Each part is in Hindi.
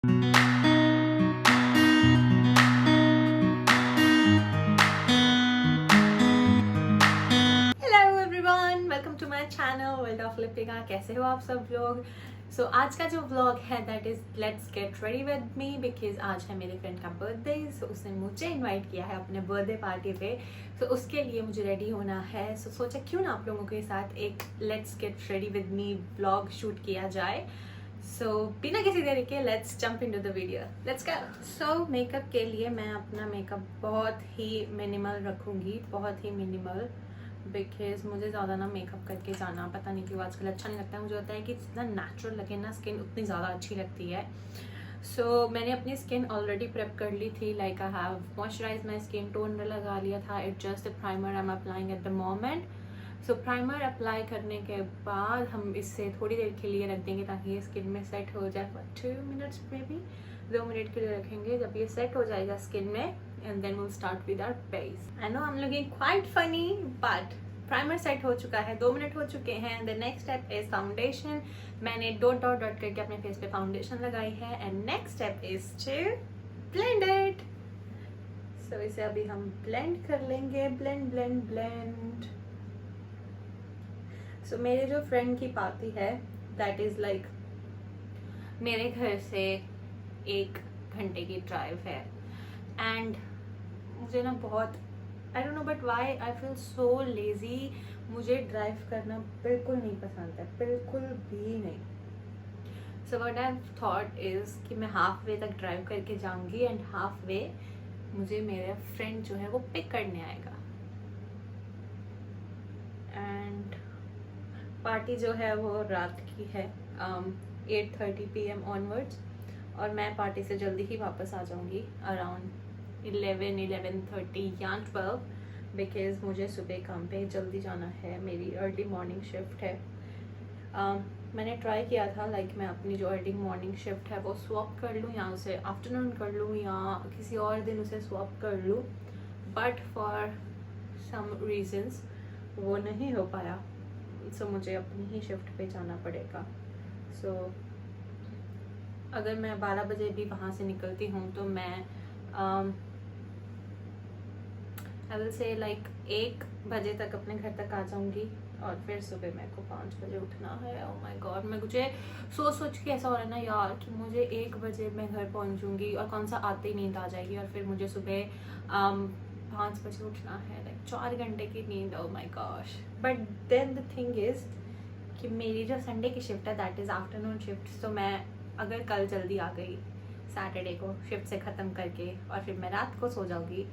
Welcome to my channel world of Lipika. कैसे हो आप सब लोग? आज का जो व्लॉग है that is let's get ready with me, because आज है मेरे फ्रेंड का बर्थडे। उसने मुझे इनवाइट किया है अपने बर्थडे पार्टी पे। उसके लिए मुझे रेडी होना है। सोचा क्यों ना आप लोगों के साथ एक let's get ready with me vlog shoot किया जाए। बिना किसी देरी के let's jump into the video, let's go. Makeup के लिए मैं अपना मेकअप बहुत ही मिनिमल रखूँगी, बहुत ही मिनिमल, बिकॉज मुझे ज़्यादा ना मेकअप करके जाना पता नहीं क्यों आजकल अच्छा नहीं लगता है। मुझे होता है कि जितना नेचुरल लगे ना स्किन उतनी ज़्यादा अच्छी लगती है। मैंने अपनी स्किन ऑलरेडी प्रेप कर ली थी। Like I have moisturise my skin, toner लगा लिया था। It just the primer I am applying at the moment. Primer apply करने के बाद हम इससे थोड़ी देर के लिए रख देंगे ताकि ये स्किन में सेट हो जाए। 2 मिनट्स में भी 2 मिनट के लिए रखेंगे। जब ये सेट हो जाएगा स्किन में, and then we'll start with our base. I know I'm looking quite funny, but primer set हो चुका है, 2 मिनट हो चुके हैं। The next step is foundation. मैंने डॉट डॉट डॉट करके अपने फेस पे फाउंडेशन लगाई है। And next step is to blend it. इसे अभी हम ब्लेंड कर लेंगे। Blend blend blend. मेरे जो फ्रेंड की पार्टी है दैट इज लाइक मेरे घर से 1 घंटे की ड्राइव है। एंड मुझे ना बहुत I don't know but why I feel so lazy. मुझे ड्राइव करना बिल्कुल नहीं पसंद है, बिल्कुल भी नहीं। व्हाट आई थॉट इज़ कि मैं हाफ वे तक ड्राइव करके जाऊंगी एंड हाफ वे मुझे मेरा फ्रेंड जो है वो पिक करने आएगा। एंड पार्टी जो है वो रात की है 8:30 PM ऑनवर्ड्स। और मैं पार्टी से जल्दी ही वापस आ जाऊंगी अराउंड 11-11:30 या 12, बिकॉज मुझे सुबह काम पे जल्दी जाना है। मेरी अर्ली मॉर्निंग शिफ्ट है। मैंने ट्राई किया था लाइक मैं अपनी जो अर्ली मॉर्निंग शिफ्ट है वो स्वैप कर लूँ या उसे आफ्टरनून कर लूँ या किसी और दिन उसे स्वैप कर लूँ, बट फॉर सम रीजंस वो नहीं हो पाया। मुझे अपनी ही शिफ्ट पे जाना पड़ेगा। अगर मैं 12 बजे भी वहाँ से निकलती हूँ तो मैं आई विल से लाइक 1 बजे तक अपने घर तक आ जाऊंगी। और फिर सुबह मेरे को 5 बजे उठना है। ओह माय गॉड, मैं मुझे सोच के ऐसा हो रहा है ना यार कि मुझे 1 बजे मैं घर पहुंचूंगी और कौन सा आते ही नींद आ जाएगी और फिर मुझे सुबह 5 बजे उठना है। लाइक 4 घंटे की नींद। Oh my gosh. But then the thing is कि मेरी जो संडे की शिफ्ट है दैट इज़ आफ्टरनून शिफ्ट। मैं अगर कल जल्दी आ गई सैटरडे को शिफ्ट से ख़त्म करके और फिर मैं रात को सो जाऊँगी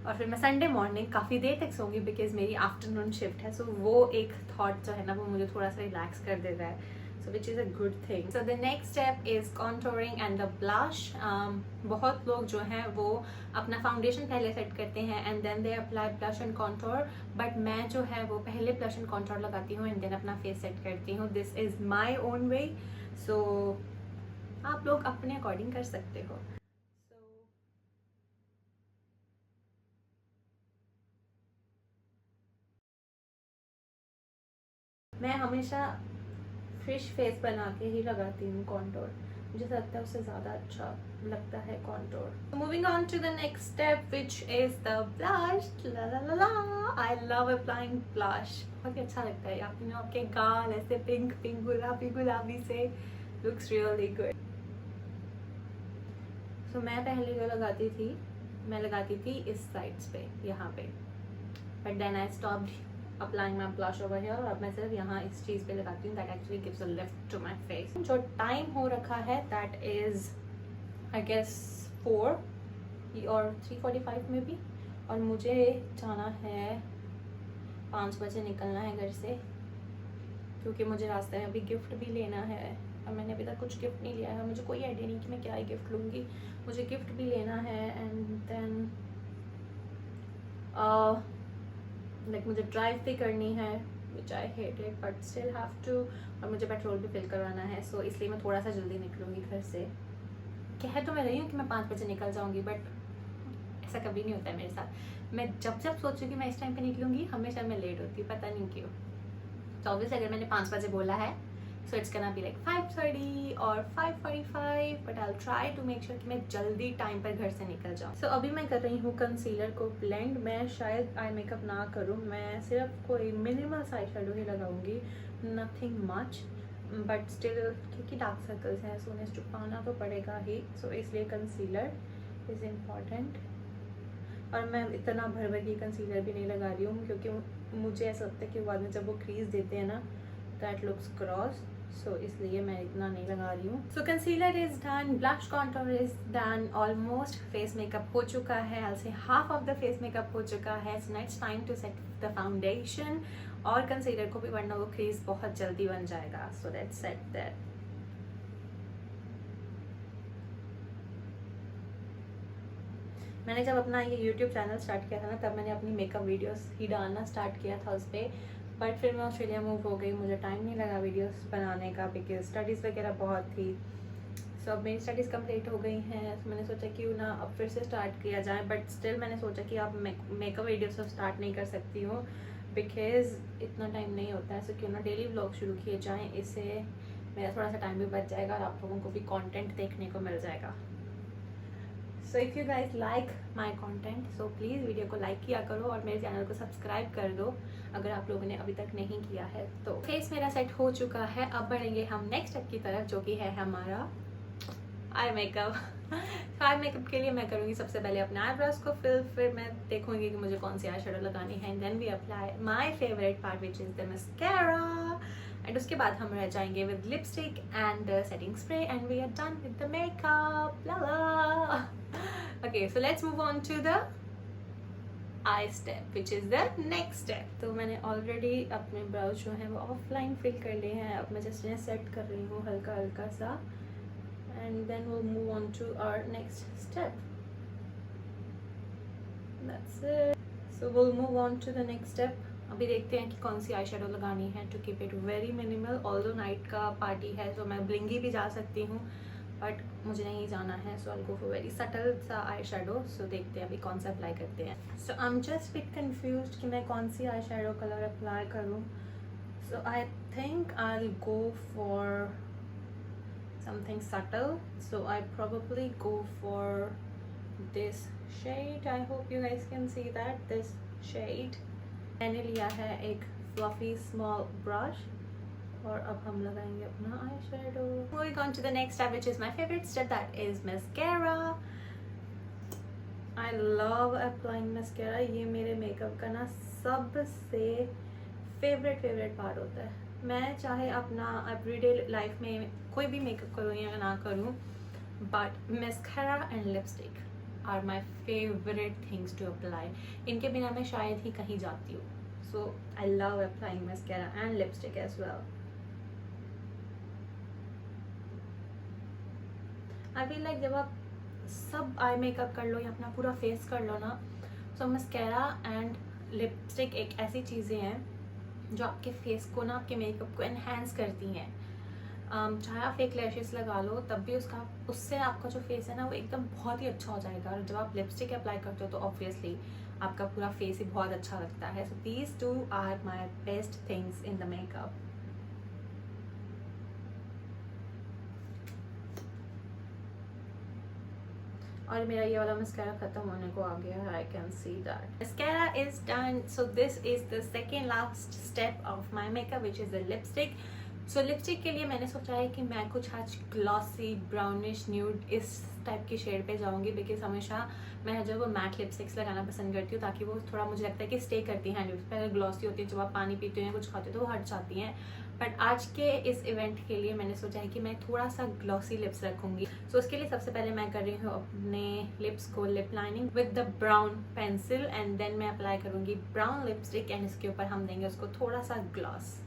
और फिर मैं संडे मॉर्निंग काफ़ी देर तक सोऊंगी बिकॉज मेरी आफ्टरनून शिफ्ट है। वो एक थॉट जो है ना वो मुझे थोड़ा सा रिलैक्स कर देता है। Which is a good thing. The next step is contouring and the blush. बहुत लोग जो हैं वो अपना फाउंडेशन पहले सेट करते हैं and then they apply blush and contour, but मैं जो है वो पहले ब्लश एंड कॉन्टोर लगाती हूँ एंड देन अपना फेस सेट करती हूँ। This is my own way. आप लोग अपने अकॉर्डिंग कर सकते हो। मैं हमेशा फिश फेस बना के ही लगाती हूँ कॉन्टोर। मुझे लगता है उससे ज़्यादा अच्छा लगता है contour. Moving on to the next step which is the blush. ला ला ला ला, आई लव अप्लाइंग ब्लश। बहुत ही अच्छा लगता है आपके गाल ऐसे पिंक पिंक गुलाबी गुलाबी से, लुक्स रियली गुड। मैं पहले जो लगाती थी मैं लगाती थी इस साइड्स पे, यहाँ पे, but then I stopped applying my blush over here. और अब मैं सिर्फ यहाँ इस चीज़ पे लगाती हूँ that actually gives a lift to my face. जो टाइम हो रखा है दैट इज़ आई गेस 4 और 3:45 में भी। और मुझे जाना है 5 बजे निकलना है घर से, क्योंकि मुझे रास्ते में अभी गिफ्ट भी लेना है और मैंने अभी तक कुछ गिफ्ट नहीं लिया है। मुझे कोई आइडिया नहीं कि मैं क्या ही गिफ्ट लूँगी। मुझे गिफ्ट भी लेना है एंड देन लाइक मुझे ड्राइव भी करनी है which I hate it but still have to. और मुझे पेट्रोल भी फिल करवाना है। इसलिए मैं थोड़ा सा जल्दी निकलूँगी घर से। कह तो मैं रही हूँ कि मैं 5 बजे निकल जाऊँगी, बट ऐसा कभी नहीं होता है मेरे साथ। मैं जब सोचती हूँ कि मैं इस टाइम पे निकलूँगी हमेशा मैं लेट होती हूँ, पता नहीं क्यों। ऑब्वियसली अगर मैंने 5 बजे बोला है so it's can be like 5:30 और 5:45, but I try to make sure कि मैं जल्दी टाइम पर घर से निकल जाऊँ। सो अभी मैं कर रही हूँ कंसीलर को ब्लेंड। मैं शायद आई मेकअप ना करूँ, मैं सिर्फ कोई मिनिमल आई शेडो ही लगाऊंगी, नथिंग मच, बट स्टिल क्योंकि डार्क सर्कल्स हैं सो उन्हें छुपाना तो पड़ेगा ही, सो इसलिए कंसीलर इज़ इम्पॉर्टेंट। और मैं इतना भर भर के कंसीलर भी नहीं लगा रही हूँ क्योंकि मुझे ऐसा लगता है कि बाद में जब वो क्रीज देते हैं ना दैट लुक्स क्रॉस, सो इसलिए मैं इतना नहीं लगा रही हूँ। So concealer is done, blush contour is done, almost face makeup हो चुका है, I say half of the face makeup हो चुका है। So next time to set the foundation और कंसीलर को भी, वरना वो क्रीज बहुत जल्दी बन जाएगा। So let's set that. मैंने जब अपना ये YouTube चैनल स्टार्ट किया था ना, तब मैंने अपनी मेकअप वीडियोस ही डालना स्टार्ट किया था उस पर, बट फिर मैं ऑस्ट्रेलिया मूव हो गई, मुझे टाइम नहीं लगा वीडियोस बनाने का बिकॉज स्टडीज़ वगैरह बहुत थी। सो अब मेरी स्टडीज़ कंप्लीट हो गई हैं, तो मैंने सोचा क्यों ना अब फिर से स्टार्ट किया जाए, बट स्टिल मैंने सोचा कि अब मेकअप वीडियोस अब स्टार्ट नहीं कर सकती हूँ बिकॉज इतना टाइम नहीं होता है। सो क्यों ना डेली व्लॉग शुरू किए जाएँ, इससे मेरा थोड़ा सा टाइम भी बच जाएगा और आप लोगों को भी कॉन्टेंट देखने को मिल जाएगा। So if you guys like my content so please video को लाइक किया करो और मेरे चैनल को सब्सक्राइब कर दो अगर आप लोगों ने अभी तक नहीं किया है तो। फेस मेरा सेट हो चुका है, अब बढ़ेंगे हम नेक्स्ट स्टेप की तरफ जो कि है हमारा आई मेकअप। आई मेकअप के लिए मैं करूँगी सबसे पहले अपने आईब्रोज को फिल, फिर मैं देखूँगी कि मुझे कौन सी आई शेडो लगानी है, and then we apply my favourite part which is the mascara, and उसके बाद हम रह जाएंगे विद lipstick and setting spray and we are done with the makeup. ला ला। Okay, so let's move on to the eye step, which is the next step. तो मैंने already अपने ब्राउज जो हैं वो ऑफलाइन फिल कर लिए हैं, अब मैं जस्ट इन्हें सेट कर रही हूँ हल्का हल्का सा, and then we'll move on to our next step. That's it. So we'll move on to the next step. अभी देखते हैं कि कौन सी आई शेडो लगानी है to keep it very minimal. Although night का पार्टी है तो मैं ब्लिंगी भी जा सकती हूँ, बट मुझे नहीं जाना है, सो आई गो फॉर वेरी सटल सा आई शेडो। सो देखते हैं अभी कौन सा अप्लाई करते हैं। So I am just bit confused कि मैं कौन सी आई शेडो कलर अप्लाई करूँ। So I think I will go for something subtle, so I probably go for this shade. I hope you guys can see that, this shade. मैंने लिया है एक फ्लफी स्मॉल ब्रश और अब हम लगाएंगे अपना eye shadow. Moving on to the next step which is my favourite step, that is mascara. I love applying mascara, ये मेरे मेकअप का ना सबसे फेवरेट पार्ट होता है। मैं चाहे अपना एवरीडे लाइफ में कोई भी मेकअप करूँ या ना करूँ, but mascara and lipstick are my favourite things to apply. इनके बिना मैं शायद ही कहीं जाती हूँ। So I love applying mascara and lipstick as well. I feel like जब आप सब आई मेकअप कर लो या अपना पूरा फेस कर लो ना, सो मस्कारा एंड लिपस्टिक एक ऐसी चीज़ें हैं जो आपके फेस को ना, आपके मेकअप को एनहेंस करती हैं। चाहे आप फेक लैशेस लगा लो तब भी उससे आपका जो फेस है ना वो एकदम बहुत ही अच्छा हो जाएगा। और जब आप लिपस्टिक अप्लाई करते हो तो ऑब्वियसली आपका पूरा फेस ही बहुत अच्छा लगता है। So these two are my best things in the makeup. और मेरा ये वाला मस्कारा खत्म होने को आ गया है, I can see that. Mascara is done, so this is the second last step of my makeup which is the lipstick. So lipstick के लिए मैंने सोचा है कि मैं कुछ आज ग्लॉसी ब्राउनिश न्यूड इस टाइप की शेड पे जाऊंगी, बिकॉज हमेशा मैं जब वो मैट लिपस्टिक्स लगाना पसंद करती हूँ ताकि वो थोड़ा मुझे लगता है कि स्टे करती हैं हैंड लिप्स पे। अगर ग्लॉसी होती है जब आप पानी पीते हो या कुछ खाते हो तो वो हट जाती हैं, बट आज के इस इवेंट के लिए मैंने सोचा है कि मैं थोड़ा सा ग्लॉसी लिप्स रखूँगी। सो उसके लिए सबसे पहले मैं कर रही हूँ अपने लिप्स को lip lining with the brown pencil, and then मैं अप्लाई करूँगी ब्राउन लिपस्टिक एंड इसके ऊपर हम देंगे उसको थोड़ा सा ग्लॉस।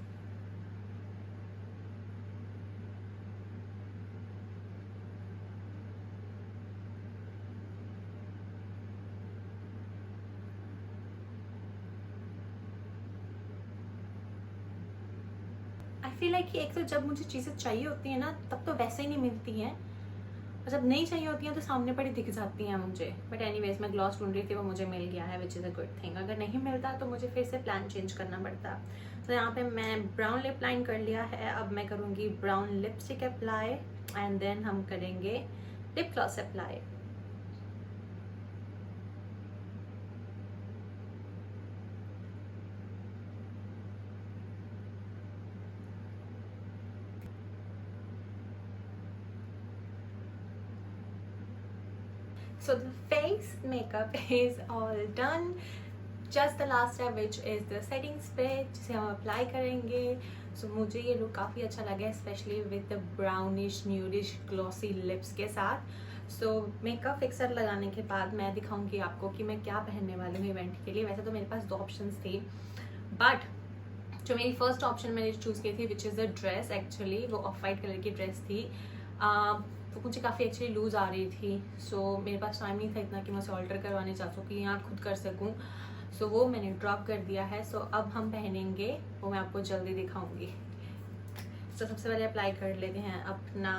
आई फील लाइक कि एक तो जब मुझे चीज़ें चाहिए होती हैं ना तब तो वैसे ही नहीं मिलती हैं, और जब नहीं चाहिए होती हैं तो सामने पड़ी दिख जाती हैं मुझे। बट एनीवेज मैं ग्लॉस ढूंढ रही थी, वो मुझे मिल गया है, which is a good thing. अगर नहीं मिलता तो मुझे फिर से प्लान चेंज करना पड़ता। तो यहाँ पे मैं ब्राउन लिप लाइन कर लिया है। अब मैं करूँगी brown lipstick apply and then हम करेंगे lip gloss apply. So the face makeup is all done. Just the last step which is the setting spray जिसे हम अप्लाई करेंगे। So मुझे ये लुक काफ़ी अच्छा लगा, specially with the brownish nudish glossy lips के साथ। सो मेकअप फिक्सर लगाने के बाद मैं दिखाऊंगी आपको कि मैं क्या पहनने वाली हूँ इवेंट के लिए। वैसे तो मेरे पास 2 ऑप्शंस थी, बट जो मेरी फर्स्ट ऑप्शन मैंने चूज़ की थी विच इज़ द ड्रेस, एक्चुअली वो ऑफ वाइट कलर की ड्रेस थी। तो मुझे काफ़ी एक्चुअली लूज़ आ रही थी। सो मेरे पास टाइम नहीं था इतना कि मैं उसे ऑल्टर करवाने जा सकूँ या खुद कर सकूँ। सो वो मैंने ड्रॉप कर दिया है। सो अब हम पहनेंगे, वो मैं आपको जल्दी दिखाऊंगी। सो सबसे पहले अप्लाई कर लेते हैं अपना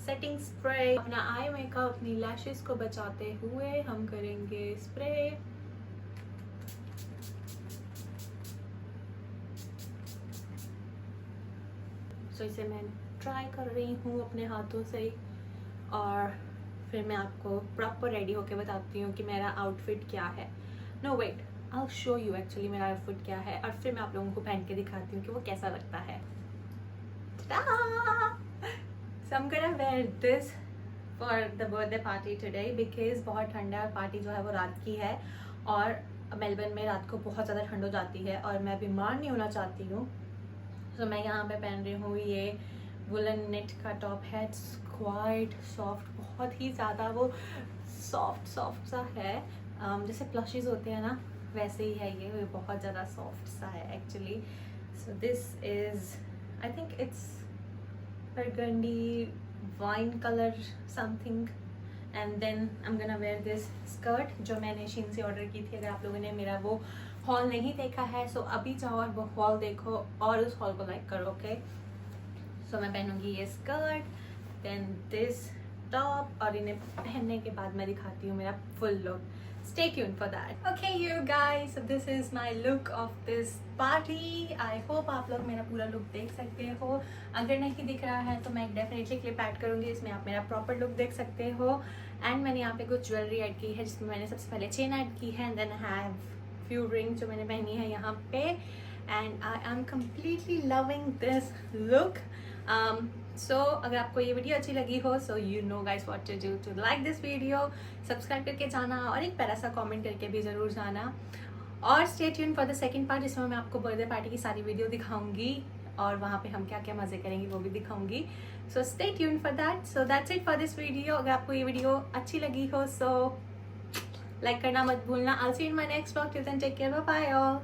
सेटिंग स्प्रे। अपना आई मेकअप, अपनी लैशेस को बचाते हुए हम करेंगे स्प्रे। सो इसे मैं ट्राई कर रही हूँ अपने हाथों से, और फिर मैं आपको प्रॉपर रेडी होके बताती हूँ कि मेरा आउटफिट क्या है। No wait, I show you actually मेरा आउटफिट क्या है, और फिर मैं आप लोगों को पहन के दिखाती हूँ कि वो कैसा लगता है। So I'm gonna wear this for the birthday party today because बहुत ठंडा है और पार्टी जो है वो रात की है, और मेलबर्न में रात को बहुत ज़्यादा ठंड हो जाती है और मैं बीमार नहीं होना चाहती हूँ। तो मैं यहाँ पे पहन रही हूँ ये वुलन नेट का टॉप है। इट्स क्वाइट सॉफ्ट, बहुत ही ज़्यादा वो सॉफ्ट सा है, जैसे प्लशीज होते हैं ना वैसे ही है ये बहुत ज़्यादा सॉफ्ट सा है actually. So this is, I think it's burgundy wine color something, and then I'm gonna wear this skirt जो मैंने शीन से ऑर्डर की थी। अगर आप लोगों ने मेरा वो हॉल नहीं देखा है सो अभी जाओ और वो हॉल देखो और उस हॉल को लाइक करो, ओके। सो मैं पहनूंगी ये स्कर्ट, देन दिस टॉप, और इन्हें पहनने के बाद मैं दिखाती हूँ मेरा full look. Stay tuned for that. Okay you guys, so this is my look of this party. I hope आप लोग मेरा पूरा लुक देख सकते हो। अगर नहीं दिख रहा है तो मैं डेफिनेटली क्लिप ऐड करूँगी, इसमें आप मेरा प्रॉपर लुक देख सकते हो। एंड मैंने यहाँ पे कुछ ज्वेलरी ऐड की है, जिसमें मैंने सबसे पहले चेन ऐड की है, and then I have few ring जो मैंने पहनी है यहाँ पे, and I am completely loving this look. So अगर आपको ये वीडियो अच्छी लगी हो so you know guys what to do to like this video, subscribe करके जाना और एक प्यारा सा कमेंट करके भी ज़रूर जाना, और stay tune for the second part जिसमें मैं आपको बर्थडे पार्टी की सारी वीडियो दिखाऊंगी और वहाँ पे हम क्या क्या मज़े करेंगे वो भी दिखाऊंगी। So stay tune for that. So that's it for this video. अगर आपको ये वीडियो अच्छी लगी हो सो लाइक करना मत भूलना। I will see you in my next vlog. Till then take care, bye bye all.